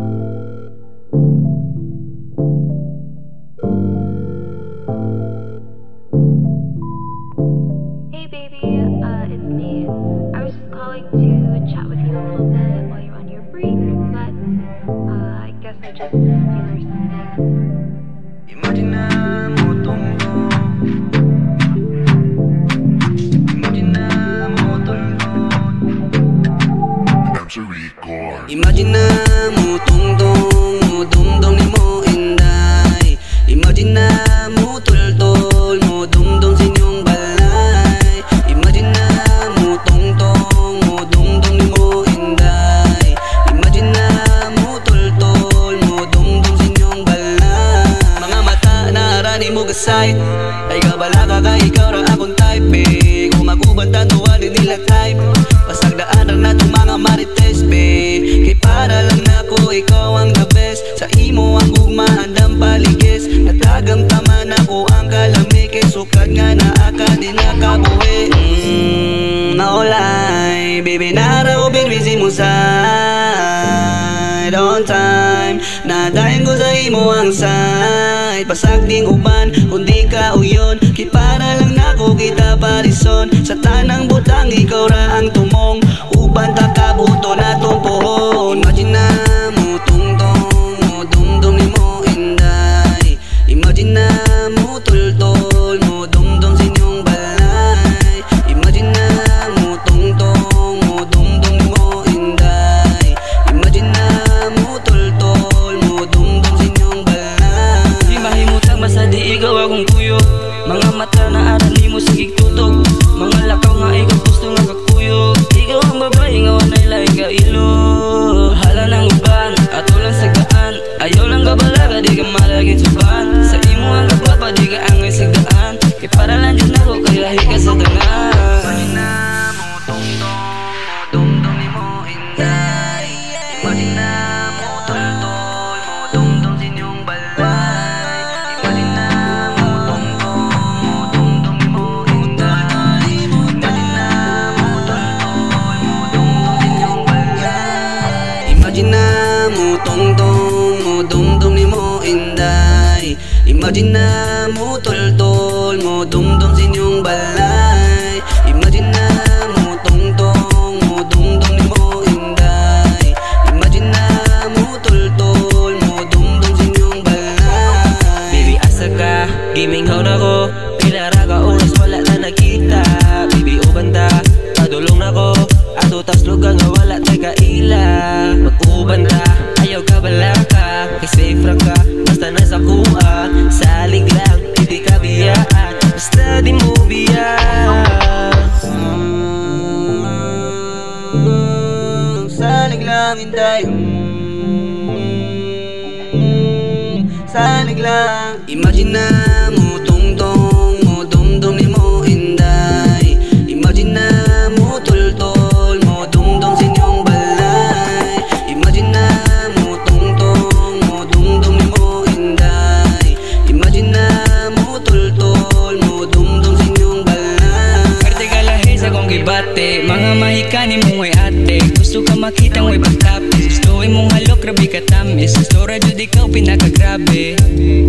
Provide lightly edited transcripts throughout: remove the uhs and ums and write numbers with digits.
Hey baby, it's me. I was just calling to chat with you a little bit while you're on your break, but I guess I just missed you or something. Imagine na mo tunggo. Imagine na mo tunggo. Imagine na mo tungtong, mo dumdum ni mo inday. Imagine na mo tultol, mo dumdum sa inyong balay. Imagine na mo tungtong, mo dumdum ni mo inday. Imagine na mo tultol, mo dumdum sa inyong balay. Mga mata na arani mo gasay, ay kabala ka ka ikaw ra akong type eh. Kung maguban tatuwa din nila type, pasagdaan na itong mga marites be. Kay para lang na ko ikaw ang the best. Sa imo ang gugmaan dang paligis. Natagam tama na ko ang kalami. Kay sukat nga na aka di nakabuhi. Naulay, baby nara ko pinwisin mo side on time. Nadahin ko sa imo ang side. Pasag ding uban, kundi ka uyon. Kay para lang na ko kita parison. Sa tanang butang ikaw ra ang tumong. Uban takabuto na tong pohon. Imagine na mo tungtong, mo dumdum ni mo inday. Imagine na mo tultol, mo dumdum sa inyong balay. Imagine na mo tungtong, mo dumdum ni mo inday. Imagine na mo tultol, mo dumdum sa inyong balay. Di mahimutang basta di ikaw akong kuyo. Mga mata na arani mo sigig tutog. Mga lakaw nga ikaw gusto nga kakuyog. Ikaw ang babae nga wanay laing ka ilo. Hala ng uban, ato lang sagaan. Ayaw lang kabalaga, di ka malaging suban. Sa imo ang kapapa, di ka angay sagaan. Kaya para lang dyan ako, kay lahi ka sa tanan. Imagine na mo tungtong, mo dumdum ni mo inday. Imagine na mo tultol, mo dumdum sa inyong balay. Imagine na mo tungtong, mo dumdum ni mo inday. Imagine na mo tultol, mo dumdum sa inyong balay. Imagine na mo tungtong, mo dumdum ni mo inday. Imagine na mo tultol, mo dumdum sa inyong balay. Imagine na mo tungtong, mo dumdum ni mo inday. Imagine na mo tultol, mo dumdum sa inyong balay. Baby asa ka, gaming how na ko. Pilara ka oras wala na nakita. Baby uban ta, padulong na ko. Ato tas lugar nga wala tayo kaila. Mag-uban ta, ayaw ka bala ka. Kay safe ra ka, basta nasa kuha. Salig lang, hindi ka biyaan. Basta di mo biyaan. Salig lang inday. Salig lang. Imagine na mo tungtong, mo dumdum ni mo inday. Imagine na mo tultol, mo dumdum sa inyong balay. Imagine na mo tungtong, mo dumdum ni mo inday. Imagine na mo tultol, mo dumdum sa inyong balay. Karte ka lahi sa kong gibate. Mga mahikani mong way ate. Gusto ka makita mo'y pagtapis. Gusto mong halok, grabe ka tamis. Gusto radyo di ka pinakagrabe.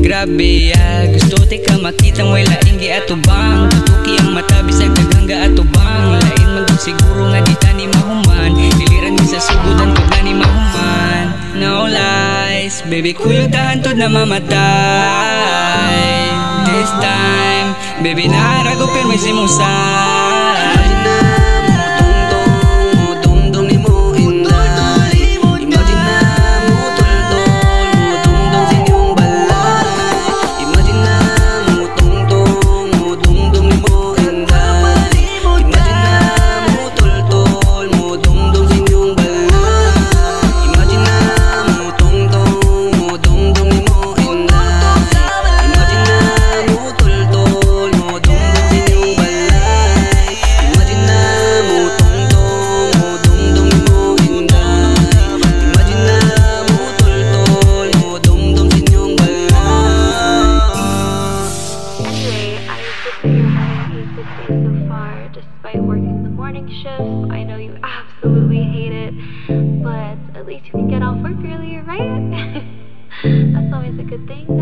Grabe ya, gusto ti ka makita mo'y laing gi atubang. Tutuki ang mata bisag naghangga atubang. Lain man kung siguro nga di tani mahuman. Diliran mi sa sugudan kung gani mahuman. No lies, baby kuyog tahantod na mamatay. This time, baby naarago pero may simusay. Imagine na mo tungtong, mo dumdum ni mo inday. Imagine na mo tultol, mo dumdum sa inyong balay. Imagine na mo tungtong, mo dumdum ni mo inday. Imagine na mo tultol, mo dumdum sa inyong balay. Imagine na mo tungtong, mo dumdum ni mo inday. Imagine na mo tultol, mo dumdum sa inyong balay. Imagine na good thing?